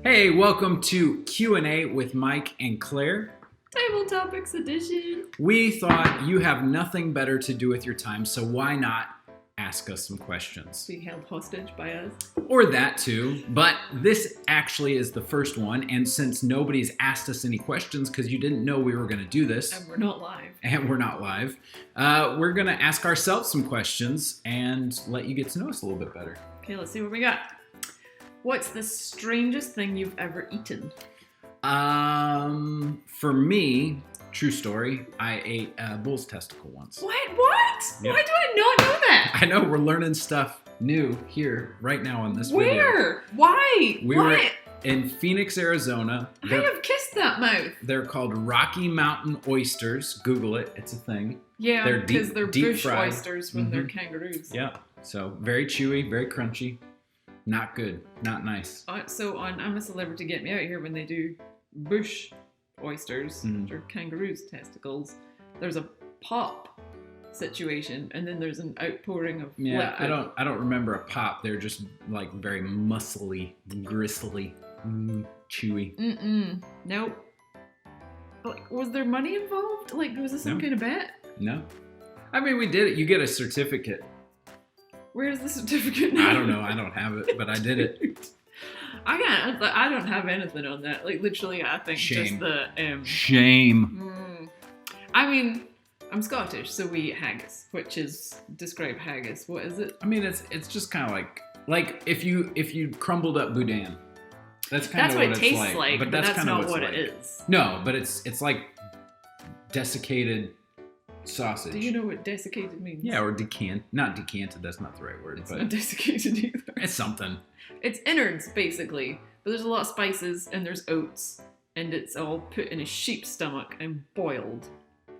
Hey, welcome to Q&A with Mike and Claire. Table Topics Edition. We thought you have nothing better to do with your time, so why not ask us some questions? Being held hostage by us. Or that too, but this actually is the first one, and since nobody's asked us any questions because you didn't know we were going to do this, And we're not live. We're going to ask ourselves some questions and let you get to know us a little bit better. Okay, let's see what we got. What's the strangest thing you've ever eaten? For me, true story, I ate a bull's testicle once. What? Yep. Why do I not know that? I know, we're learning stuff new here right now in this video. Where? Why? We what? were in Phoenix, Arizona. I have kissed that mouth. They're called Rocky Mountain oysters. Google it, it's a thing. Yeah, They're because deep- they're deep bush fried. oysters when they're kangaroos. Yeah, so very chewy, very crunchy. Not good, not nice. So on I'm a Celebrity Get Me Out here, when they do bush oysters, which are kangaroos' testicles, there's a pop situation, and then there's an outpouring of Yeah, liquid. I don't remember a pop. They're just like very muscly, gristly, chewy. Nope. Like, was there money involved? Like, was this some No. kind of bet? No. I mean, we did it. You get a certificate. Where's the certificate now? I don't know. I don't have it, but I did it. I don't have anything on that. Like, literally, I think Shame. just the Shame. I mean, I'm Scottish, so we eat haggis, which is describe haggis. What is it? I mean, it's just kind of like if you crumbled up boudin. That's kind That's of what what it it's tastes like, but that's that's kind of not what it's it like. is. No, but it's like desiccated sausage. Do you know what desiccated means? Yeah, or not decanted. That's not the right word, It's but not desiccated either. it's something. It's innards, basically. But there's a lot of spices, and there's oats, and it's all put in a sheep's stomach and boiled.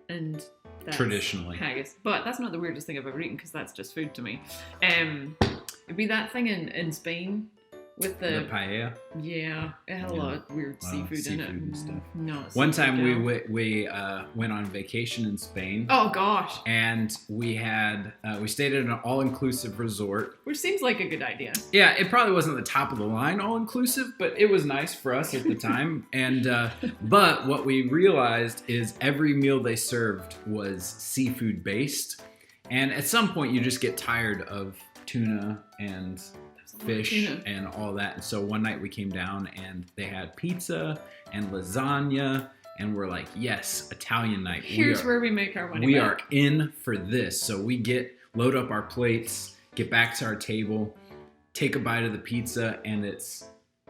And that's Traditionally. haggis. But that's not the weirdest thing I've ever eaten, because that's just food to me. It'd be that thing in Spain with The paella. Yeah, it had a lot of weird Wow, seafood in it. seafood and stuff. No. One time no. we went on vacation in Spain. Oh gosh. And we stayed at an all-inclusive resort. Which seems like a good idea. Yeah, it probably wasn't the top of the line all-inclusive, but it was nice for us at the time. And but what we realized is every meal they served was seafood based, and at some point you just get tired of tuna and fish and all that. And so one night we came down and they had pizza and lasagna, and we're like, yes, Italian night. Here's where we make our money We back. are in for this. So we load up our plates, get back to our table, take a bite of the pizza, and it's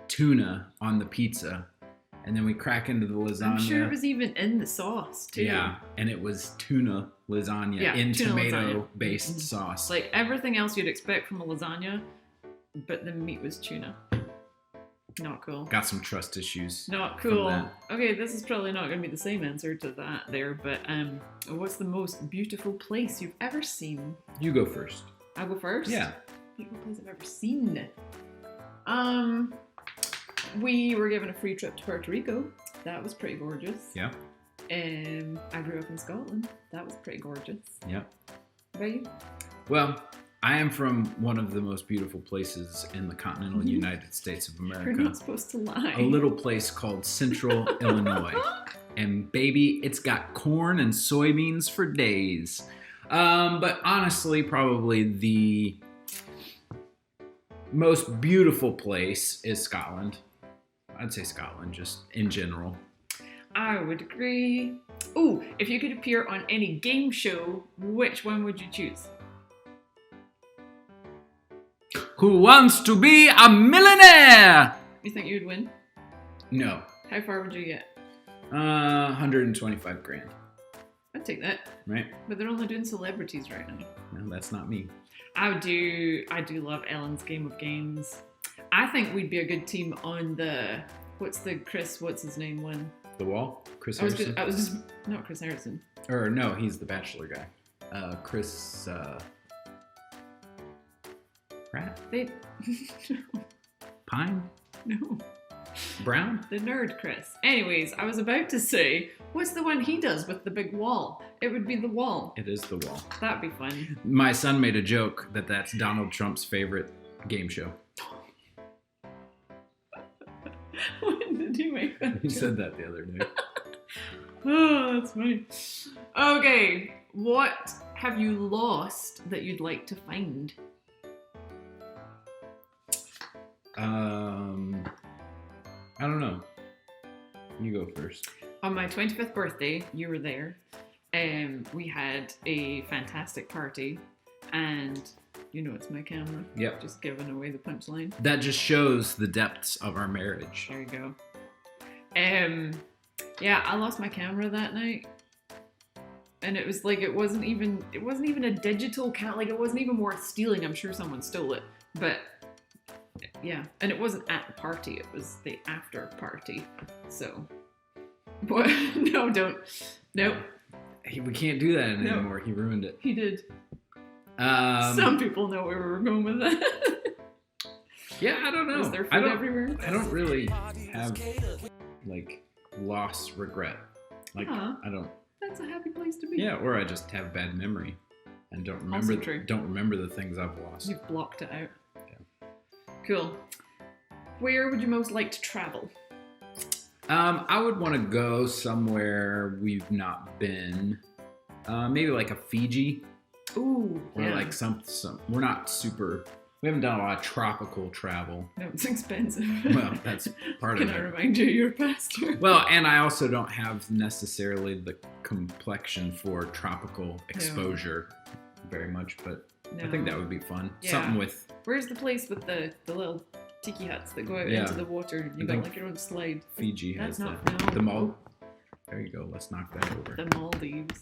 tuna on the pizza. And then we crack into the lasagna. I'm sure it was even in the sauce too. Yeah, and it was tuna lasagna in tuna tomato-based lasagna. sauce. Like everything else you'd expect from a lasagna, but the meat was tuna. Not cool. Got some trust issues. Not from cool. that. Okay, this is probably not going to be the same answer to that there, but what's the most beautiful place you've ever seen? You go first. I'll go first? Yeah. Beautiful place I've ever seen. We were given a free trip to Puerto Rico. That was pretty gorgeous. Yeah. I grew up in Scotland. That was pretty gorgeous. Yeah. What about you? Well, I am from one of the most beautiful places in the continental United States of We're America. not supposed to lie. A little place called Central Illinois. And baby, it's got corn and soybeans for days. But honestly, probably the most beautiful place is Scotland. I'd say Scotland, just in general. I would agree. Ooh, if you could appear on any game show, which one would you choose? Who wants to be a millionaire? You think you'd win? No. How far would you get? 125 grand, I'd take that. right? But they're only doing celebrities right now. No, that's not me. I do love Ellen's Game of Games. I think we'd be a good team on the what's his name one? The Wall? Chris I was Harrison? just not Chris Harrison. Or no, he's the Bachelor guy. Chris Pratt? They Pine? no. Brown? The nerd Chris. Anyways, I was about to say, what's the one he does with the big wall? It would be The Wall. It is The Wall. That'd be fun. My son made a joke that that's Donald Trump's favorite game show. When did you make that You joke? said that the other day. Oh, that's funny. Okay, what have you lost that you'd like to find? I don't know. You go first. On my 25th birthday, you were there. We had a fantastic party, and you know it's my camera. Yep. Just giving away the punchline. That just shows the depths of our marriage. There you go. Yeah, I lost my camera that night. And it was like it wasn't even a digital camera, like it wasn't even worth stealing. I'm sure someone stole it. But yeah, and it wasn't at the party, it was the after party. So what? No, don't. Nope. We can't do that No. anymore. He ruined it. He did. Some people know where we were going with that. Yeah, I don't know. Was there food I don't, everywhere? I don't really have like loss regret. Like Huh. I don't. That's a happy place to be. Yeah, or I just have bad memory and don't Also true. remember the things I've lost. You've blocked it out. Yeah. Cool. Where would you most like to travel? I would want to go somewhere we've not been. Maybe like a Fiji, Ooh, or yeah. like some. We're not super. We haven't done a lot of tropical travel. No, it's expensive. Well, that's part Can of I it. remind you, you're a pastor? Well, and I also don't have necessarily the complexion for tropical exposure very much, but I think that would be fun. Yeah. Something with Where's the place with the little tiki huts that go out Yeah. into the water? You I got think like your own slide. Fiji That's has not the Mal. There you go. Let's knock that over. the Maldives.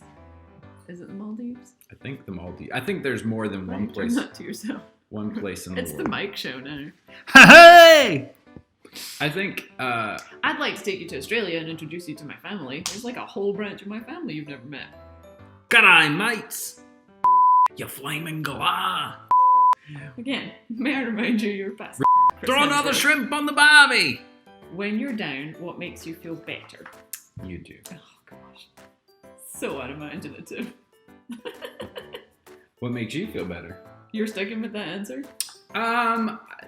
Is it the Maldives? I think the Maldives. I think there's more than one Right, place. turn that to yourself. One place in the It's the world. Mike Show now. Hey! I think. I'd like to take you to Australia and introduce you to my family. There's like a whole branch of my family you've never met. G'day, mates. You flaming galah. Again, may I remind you, you're a pastor. Throw another shrimp on the barbie. When you're down, what makes you feel better? You do. Oh gosh, so unimaginative. What makes you feel better? You're sticking with that answer?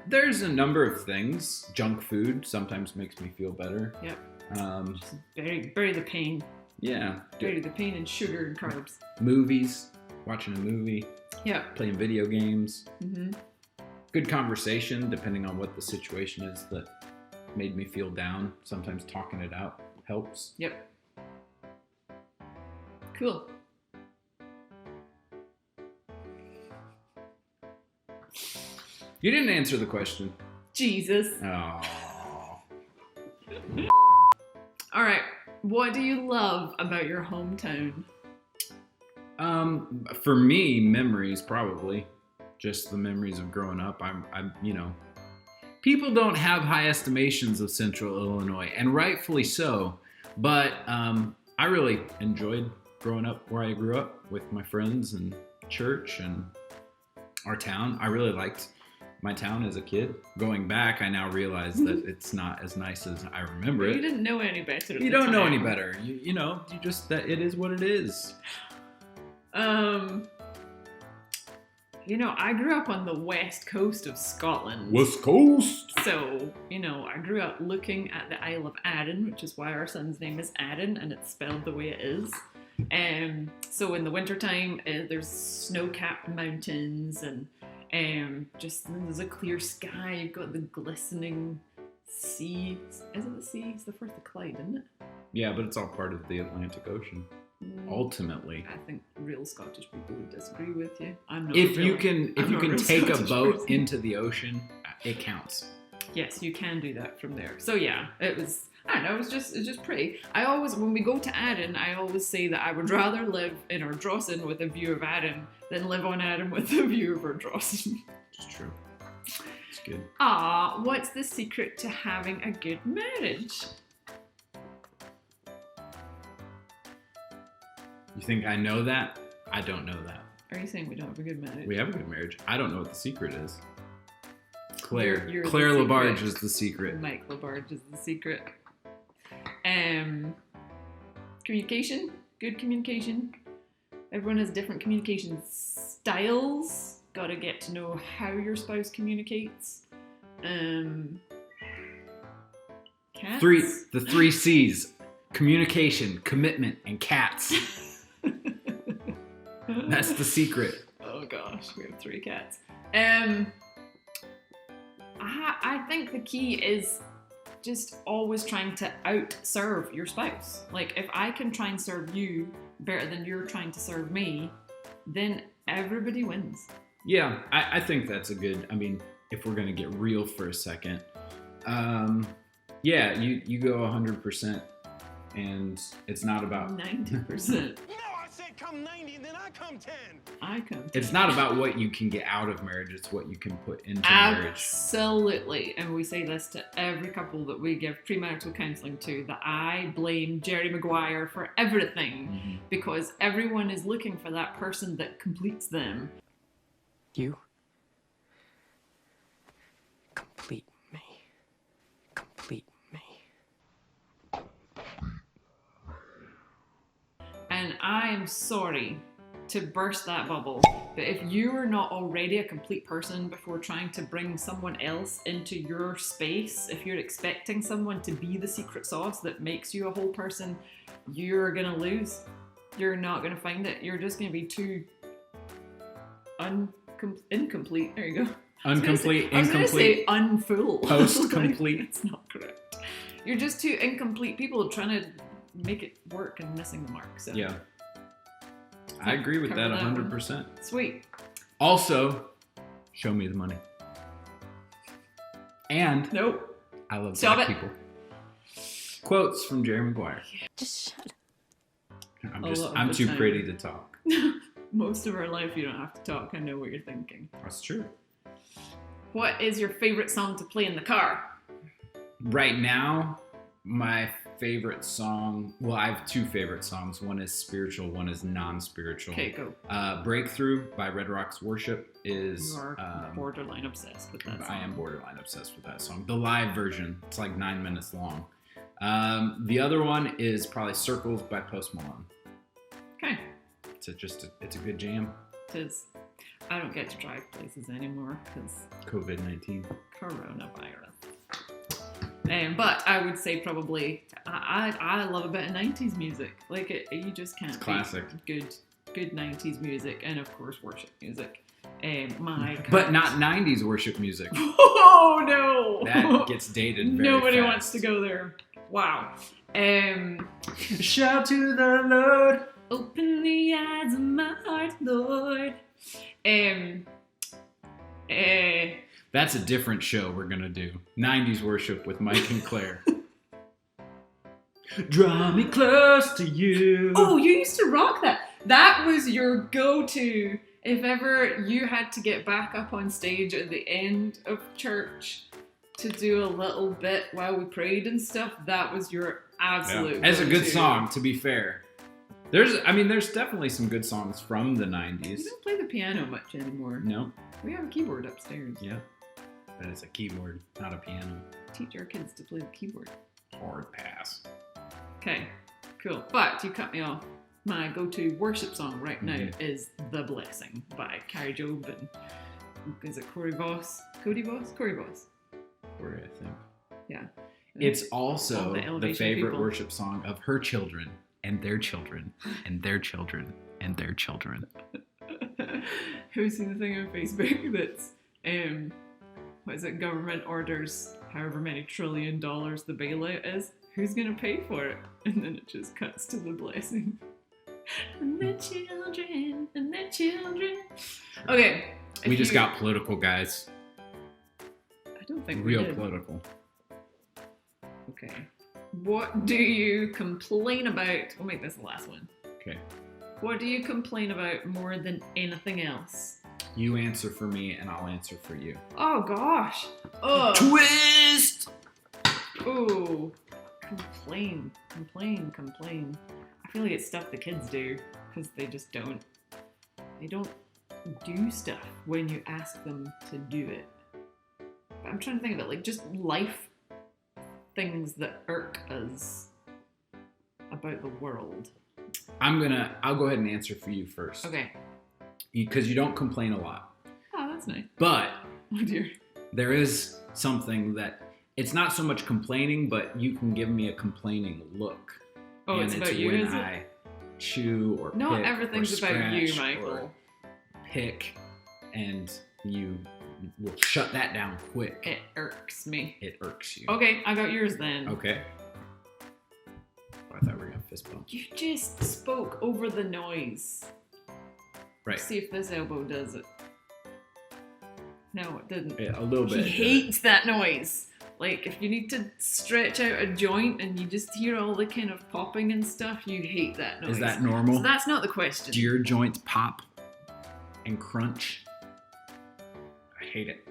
There's a number of things. Junk food sometimes makes me feel better. Yep. Just Bury the pain. Yeah. Bury the pain in sugar and carbs. Movies. Watching a movie. Yeah. Playing video games. Mm-hmm. Good conversation, depending on what the situation is that made me feel down. Sometimes talking it out helps. Yep. Cool. You didn't answer the question. Jesus. Oh. All right. What do you love about your hometown? For me, memories probably. Just the memories of growing up. I'm, people don't have high estimations of Central Illinois, and rightfully so. But I really enjoyed growing up where I grew up with my friends and church and our town. I really liked my town as a kid. Going back, I now realize that it's not as nice as I remember You it. didn't know any better. You don't know any better. You just that it is what it is. I grew up on the west coast of Scotland. West Coast. So, I grew up looking at the Isle of Arran, which is why our son's name is Arran, and it's spelled the way it is. So in the wintertime, there's snow-capped mountains, and there's a clear sky. You've got the glistening sea. Is it the sea? It's the Firth of Clyde, isn't it? Yeah, but it's all part of the Atlantic Ocean. Ultimately, I think real Scottish people would disagree with you. I'm not. if really- you can I'm not a real take a Scottish boat person. into the ocean, it counts. Yes, you can do that from there. So yeah, it was. I don't know. It's just pretty. When we go to Arran, I always say that I would rather live in Ardrossan with a view of Arran than live on Arran with a view of Ardrossan. It's true. It's good. Ah, what's the secret to having a good marriage? You think I know that? I don't know that. Are you saying we don't have a good marriage? We have a good marriage. I don't know what the secret is. Claire. You're the Claire Labarge secret. is the secret. Mike Labarge is the secret. Communication. Good communication. Everyone has different communication styles. Gotta get to know how your spouse communicates. Cats? The 3 C's: communication, commitment, and cats. That's the secret. Oh gosh, we have 3 cats. I think the key is just always trying to out-serve your spouse. Like, if I can try and serve you better than you're trying to serve me, then everybody wins. Yeah, I think that's a good, I mean, if we're going to get real for a second, yeah, you go 100%, and it's not about... 90%. Come 90, then I come 10. I come 10. It's not about what you can get out of marriage, it's what you can put into marriage. Absolutely. And we say this to every couple that we give premarital counselling to, that I blame Jerry Maguire for everything, because everyone is looking for that person that completes them. You complete me. Complete me. And I am sorry to burst that bubble, but if you're not already a complete person before trying to bring someone else into your space, if you're expecting someone to be the secret sauce that makes you a whole person, you're gonna lose. You're not gonna find it. You're just gonna be too incomplete. There you go. Incomplete, I was gonna say unfull. Post-complete. Like, it's not correct. You're just two incomplete people trying to make it work and missing the mark. So Yeah. I agree with that Cover that 100%. sweet. Also, show me the money. And Nope. I love Stop black it. people. Quotes from Jerry Maguire. Just shut up. A lot of I'm the too time. pretty to talk. Most of our life, you don't have to talk. I know what you're thinking. That's true. What is your favorite song to play in the car? Right now, my favorite song, well, I have 2 favorite songs. One is spiritual, one is non-spiritual. Okay, go. Breakthrough by Red Rocks Worship is... You are borderline obsessed with that song. I am borderline obsessed with that song. The live version, it's like 9 minutes long. The other one is probably Circles by Post Malone. Okay. It's a good jam. It is. I don't get to drive places anymore because COVID-19. coronavirus. But I would say probably I love a bit of 90s music. Like you just can't Classic. beat good 90s music, and of course worship music. But not 90s worship music. Oh no! That gets dated very Nobody fast. wants to go there. Wow. Shout to the Lord. Open the eyes of my heart, Lord. That's a different show we're gonna do. 90s worship with Mike and Claire. Draw me close to you. Oh, you used to rock that. That was your go-to if ever you had to get back up on stage at the end of church to do a little bit while we prayed and stuff. That was your absolute. It's a good go-to. song, to be fair. There's definitely some good songs from the 90s. You don't play the piano much anymore. No, We have a keyboard upstairs. yeah, but it's a keyboard, not a piano. Teach our kids to play the keyboard. Hard pass. Okay, cool. But you cut me off. My go-to worship song right now is "The Blessing" by Carrie Job and is it Corey Voss? Cody Voss? Corey Voss. Corey, I think. Yeah. It's All also the the Elevation favorite people. worship song of her children and their children and their children and their children. Have you seen the thing on Facebook that's what is it? Government orders however many $1 trillion the bailout is. Who's gonna pay for it? And then it just cuts to the blessing. And their children, and their children. Okay. We if just you- got political, guys. I don't think Real we did. political. Okay. What do you complain about? We'll make this the last one. Okay. What do you complain about more than anything else? You answer for me and I'll answer for you. Oh gosh. Oh. Twist! Ooh. Complain. I feel like it's stuff the kids do because they just don't. They don't do stuff when you ask them to do it. But I'm trying to think of it like just life things that irk us about the world. I'll go ahead and answer for you first. Okay. Because you don't complain a lot. Oh, that's nice. But Oh dear. there is something that it's not so much complaining, but you can give me a complaining look. Oh, and it's about you, when is it? I chew or Not pick everything's or about you, scratch Michael. or pick, and you will shut that down quick. It irks me. It irks you. Okay, I got yours then. Okay. Oh, I thought we were gonna fist bump. You just spoke over the noise. Right. See if this elbow does it. No, it didn't. Yeah, a little He bit. hates that noise. Like, if you need to stretch out a joint and you just hear all the kind of popping and stuff, you hate that noise. Is that normal? So that's not the question. Do your joints pop and crunch? I hate it.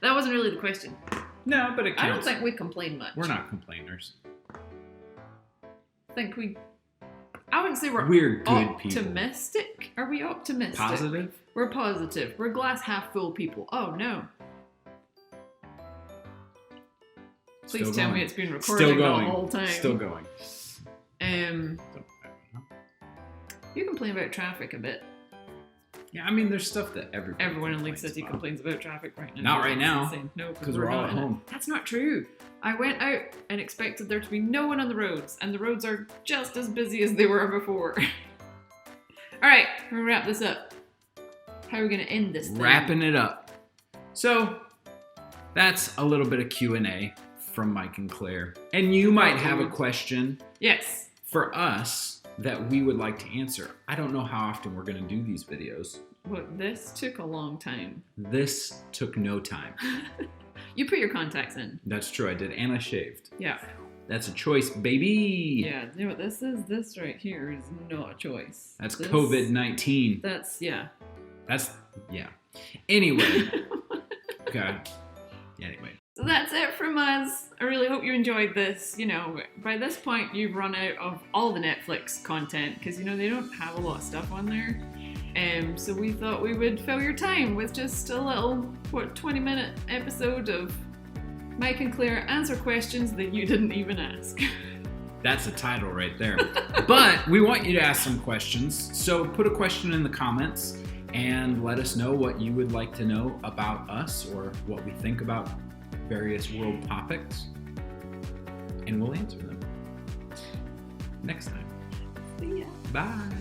That wasn't really the question. No, but it counts. I don't think we complain much. We're not complainers. I think I wouldn't say we're We're good people. optimistic. Are we optimistic? Positive? We're positive. We're glass half full people. Oh no. Please Still tell going. me it's been recording Still the going. whole time. Still going. You complain about traffic a bit. Yeah, I mean, there's stuff that Everyone in League complains City about. complains about traffic right now. Not right It's now, insane. No, 'cause we're all not at in it. home. That's not true. I went out and expected there to be no one on the roads, and the roads are just as busy as they were before. All right, we're gonna wrap this up. How are we gonna end this thing? Wrapping it up. So that's a little bit of Q&A from Mike and Claire. And you might have a question Yes. for us that we would like to answer. I don't know how often we're going to do these videos. But this took a long time. This took no time. You put your contacts in. That's true, I did. And I shaved. Yeah. That's a choice, baby. Yeah. You know what this is? This right here is not a choice. That's This- COVID-19. That's, yeah. Yeah. Anyway. Okay. Anyway. So that's it from us. I really hope you enjoyed this. You know, by this point, you've run out of all the Netflix content because, you know, they don't have a lot of stuff on there. So we thought we would fill your time with just a little, 20-minute episode of Mike and Claire answer questions that you didn't even ask. That's the title right there. But we want you to ask some questions. So put a question in the comments and let us know what you would like to know about us or what we think about various world topics. And we'll answer them next time. See ya. Bye.